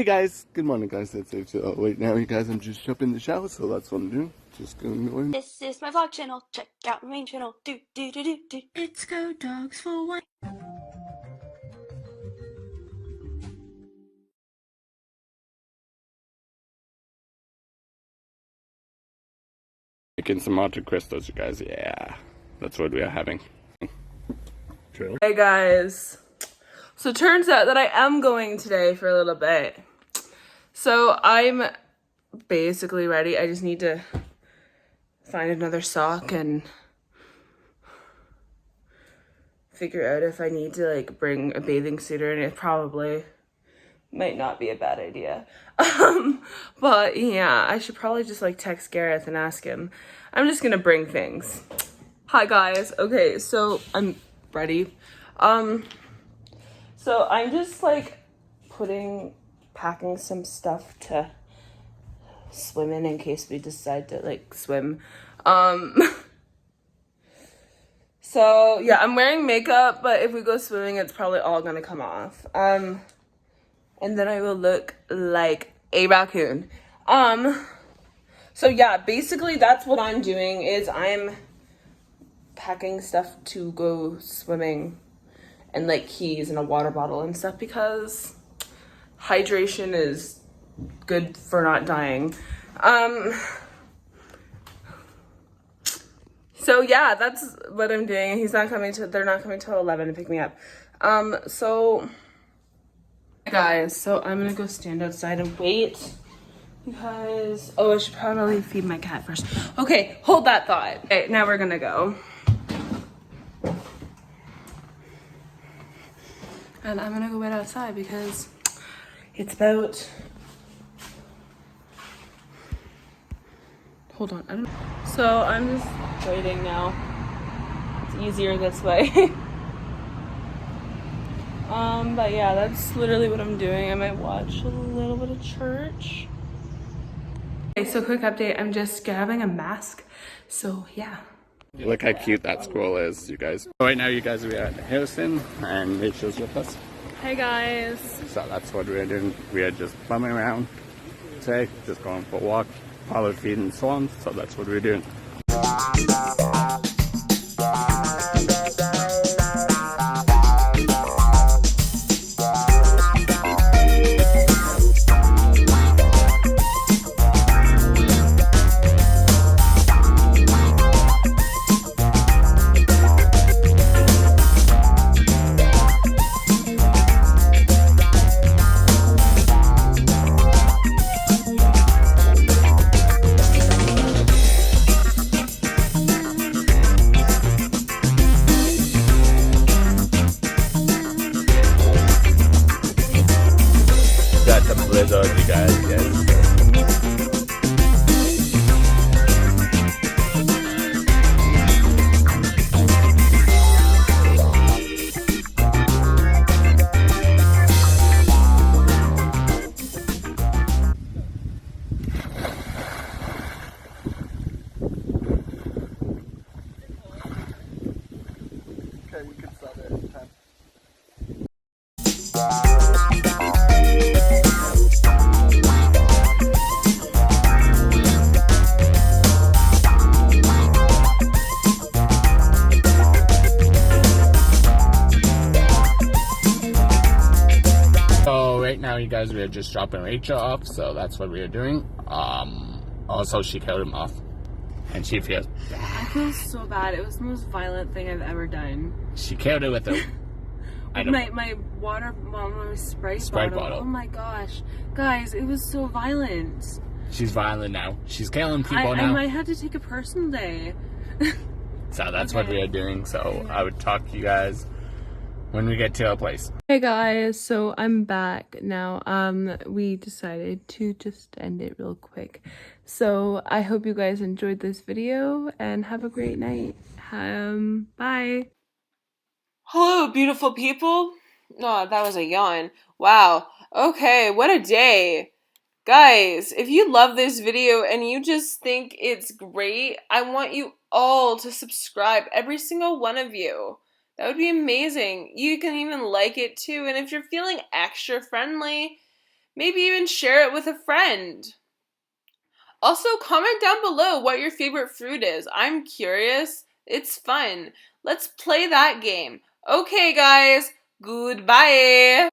Hey guys, good morning guys, that's it. Oh wait, now you guys, I'm just jumping in the shower, so that's what I'm doing. Just going in. This is my vlog channel. Check out my main channel. Do do do do do. It's Go Dogs for One. Making some Monte Cristos, you guys, yeah. That's what we are having. True. Hey guys. So turns out that I am going today for a little bit. So I'm basically ready. I just need to find another sock and figure out if I need to like bring a bathing suit or anything. It probably might not be a bad idea. But yeah, I should probably just like text Gareth and ask him. I'm just gonna bring things. Hi guys. Okay, so I'm ready. So I'm just like packing some stuff to swim in case we decide to like swim. So yeah, I'm wearing makeup, but if we go swimming, it's probably all gonna come off. And then I will look like a raccoon. So yeah, basically that's what I'm doing is I'm packing stuff to go swimming and like keys and a water bottle and stuff because hydration is good for not dying. So yeah, that's what I'm doing. They're not coming till 11 to pick me up. So guys, so I'm gonna go stand outside and wait because, oh, I should probably feed my cat first. Okay, hold that thought. Okay, now we're gonna go. And I'm gonna go wait outside because it's about, hold on, I don't know. So I'm just waiting now. It's easier this way. But yeah, that's literally what I'm doing. I might watch a little bit of church. Okay, so quick update, I'm just grabbing a mask. So yeah. Look how cute that squirrel is, you guys. Right now, you guys, we are at Harrison, and Rachel's with us. Hey guys. So that's what we're doing. We are just bumming around today, just going for a walk, probably feeding swans, so that's what we're doing. Got some blizzard, you guys, yes. Okay, we can stop there anytime. So right now, you guys, we are just dropping Rachel off, so that's what we are doing. Also, she killed him off, and she feels bad. I feel so bad. It was the most violent thing I've ever done. She killed it with a My water, well, my Sprite bottle. Oh my gosh. Guys, it was so violent. She's violent now. She's killing people now. I might have to take a personal day. So that's what we are doing. So I would talk to you guys when we get to our place. Hey guys, so I'm back now. We decided to just end it real quick. So I hope you guys enjoyed this video and have a great night. Bye. Hello, beautiful people. No, that was a yawn. Wow. Okay, what a day. Guys, if you love this video and you just think it's great, I want you all to subscribe, every single one of you. That would be amazing. You can even like it too, and if you're feeling extra friendly, Maybe even share it with a friend. Also, comment down below what your favorite fruit is. I'm curious. It's fun. Let's play that game. Okay, guys. Goodbye.